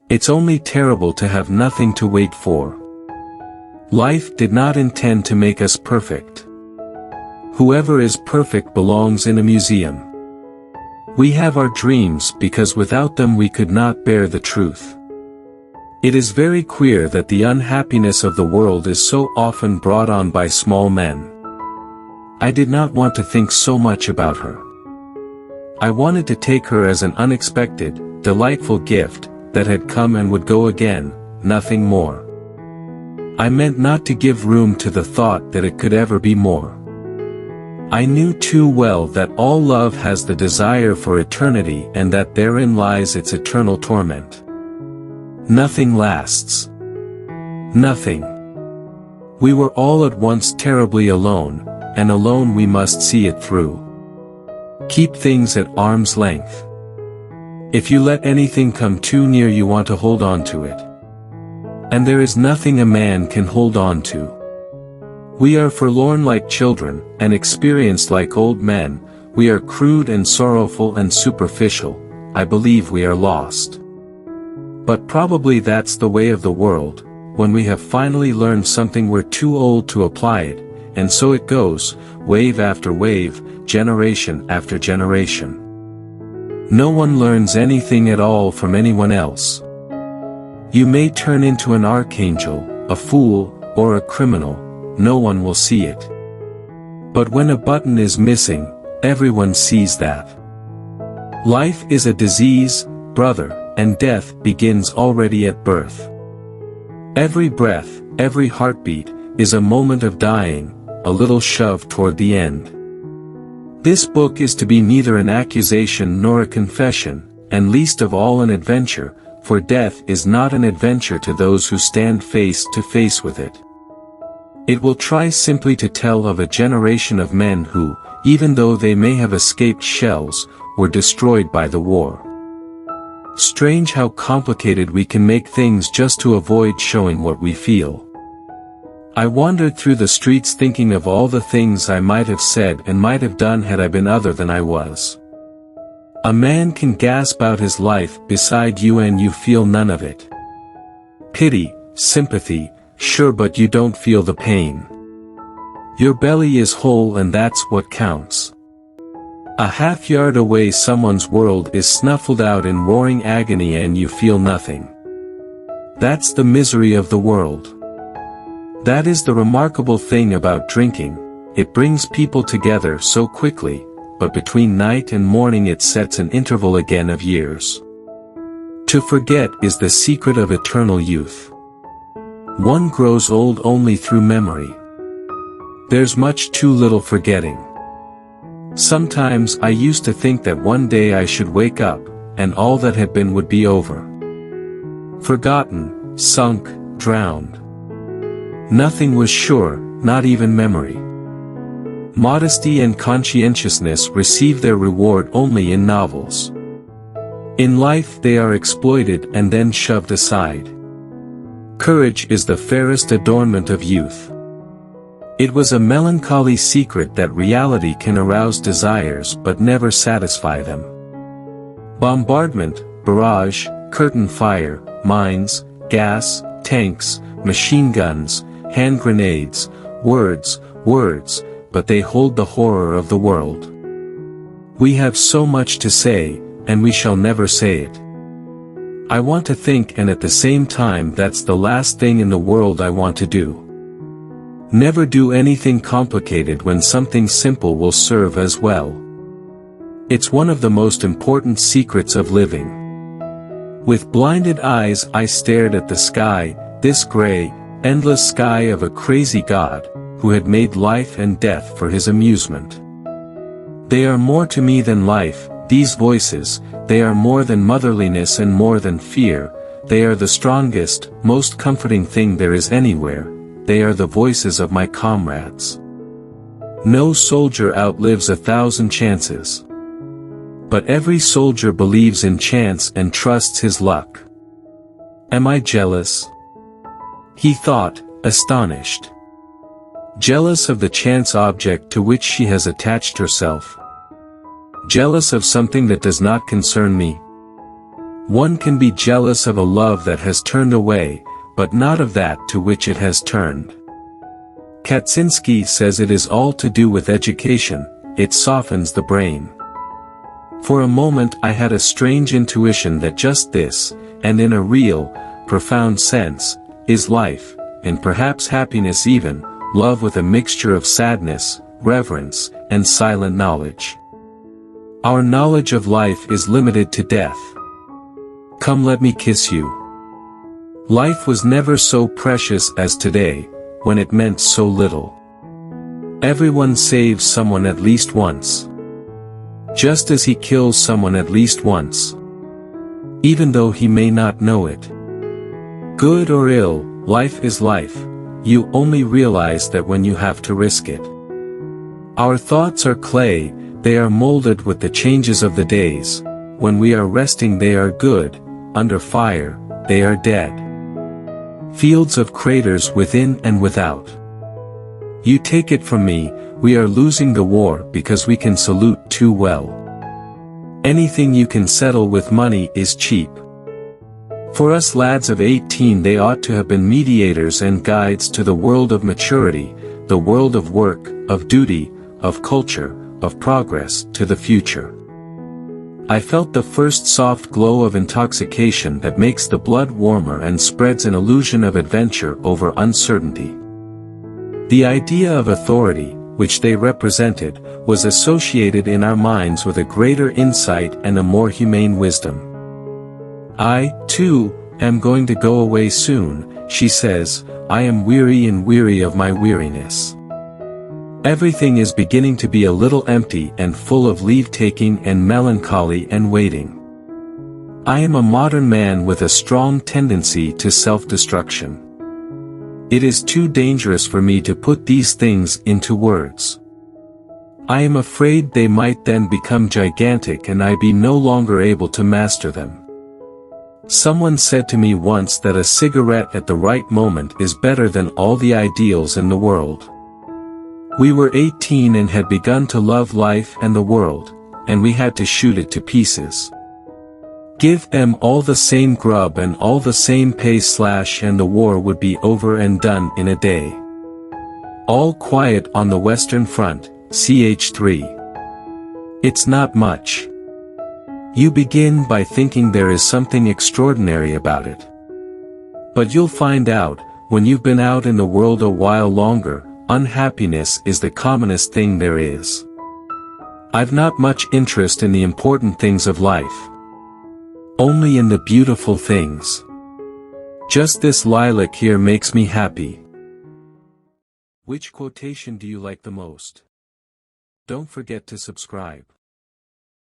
It's only terrible to have nothing to wait for. Life did not intend to make us perfect. Whoever is perfect belongs in a museum. We have our dreams because without them we could not bear the truth. It is very queer that the unhappiness of the world is so often brought on by small men. I did not want to think so much about her. I wanted to take her as an unexpected, delightful gift, that had come and would go again, nothing more. I meant not to give room to the thought that it could ever be more. I knew too well that all love has the desire for eternity and that therein lies its eternal torment. Nothing lasts. Nothing. We were all at once terribly alone, and alone we must see it through. Keep things at arm's length. If you let anything come too near, you want to hold on to it. And there is nothing a man can hold on to. We are forlorn like children, and experienced like old men. We are crude and sorrowful and superficial. I believe we are lost. But probably that's the way of the world. When we have finally learned something, we're too old to apply it, and so it goes, wave after wave, generation after generation. No one learns anything at all from anyone else. You may turn into an archangel, a fool, or a criminal. No one will see it. But when a button is missing, everyone sees that. Life is a disease, brother, and death begins already at birth. Every breath, every heartbeat, is a moment of dying, a little shove toward the end. This book is to be neither an accusation nor a confession, and least of all an adventure, for death is not an adventure to those who stand face to face with it. It will try simply to tell of a generation of men who, even though they may have escaped shells, were destroyed by the war. Strange how complicated we can make things just to avoid showing what we feel. I wandered through the streets thinking of all the things I might have said and might have done had I been other than I was. A man can gasp out his life beside you and you feel none of it. Pity, sympathy, sure, but you don't feel the pain. Your belly is whole and that's what counts. A half yard away someone's world is snuffled out in roaring agony and you feel nothing. That's the misery of the world. That is the remarkable thing about drinking. It brings people together so quickly, but between night and morning it sets an interval again of years. To forget is the secret of eternal youth. One grows old only through memory. There's much too little forgetting. Sometimes I used to think that one day I should wake up, and all that had been would be over. Forgotten, sunk, drowned. Nothing was sure, not even memory. Modesty and conscientiousness receive their reward only in novels. In life they are exploited and then shoved aside. Courage is the fairest adornment of youth. It was a melancholy secret that reality can arouse desires but never satisfy them. Bombardment, barrage, curtain fire, mines, gas, tanks, machine guns, hand grenades, words, but they hold the horror of the world. We have so much to say, and we shall never say it. I want to think, and at the same time that's the last thing in the world I want to do. Never do anything complicated when something simple will serve as well. It's one of the most important secrets of living. With blinded eyes I stared at the sky, this gray, endless sky of a crazy God, who had made life and death for his amusement. They are more to me than life, these voices, they are more than motherliness and more than fear, they are the strongest, most comforting thing there is anywhere, they are the voices of my comrades. No soldier outlives 1,000 chances. But every soldier believes in chance and trusts his luck. Am I jealous? He thought, astonished. Jealous of the chance object to which she has attached herself. Jealous of something that does not concern me. One can be jealous of a love that has turned away, but not of that to which it has turned. Kaczynski says it is all to do with education, it softens the brain. For a moment I had a strange intuition that just this, and in a real, profound sense, is life, and perhaps happiness even, love with a mixture of sadness, reverence, and silent knowledge. Our knowledge of life is limited to death. Come let me kiss you. Life was never so precious as today, when it meant so little. Everyone saves someone at least once. Just as he kills someone at least once. Even though he may not know it. Good or ill, life is life, you only realize that when you have to risk it. Our thoughts are clay, they are molded with the changes of the days, when we are resting they are good, under fire, they are dead. Fields of craters within and without. You take it from me, we are losing the war because we can salute too well. Anything you can settle with money is cheap. For us lads of 18 they ought to have been mediators and guides to the world of maturity, the world of work, of duty, of culture, of progress, to the future. I felt the first soft glow of intoxication that makes the blood warmer and spreads an illusion of adventure over uncertainty. The idea of authority, which they represented, was associated in our minds with a greater insight and a more humane wisdom. I, too, am going to go away soon, she says, I am weary and weary of my weariness. Everything is beginning to be a little empty and full of leave-taking and melancholy and waiting. I am a modern man with a strong tendency to self-destruction. It is too dangerous for me to put these things into words. I am afraid they might then become gigantic and I be no longer able to master them. Someone said to me once that a cigarette at the right moment is better than all the ideals in the world. We were 18 and had begun to love life and the world, and we had to shoot it to pieces. Give them all the same grub and all the same pay / and the war would be over and done in a day. All quiet on the Western Front, ch3. It's not much. You begin by thinking there is something extraordinary about it. But you'll find out, when you've been out in the world a while longer, unhappiness is the commonest thing there is. I've not much interest in the important things of life. Only in the beautiful things. Just this lilac here makes me happy. Which quotation do you like the most? Don't forget to subscribe.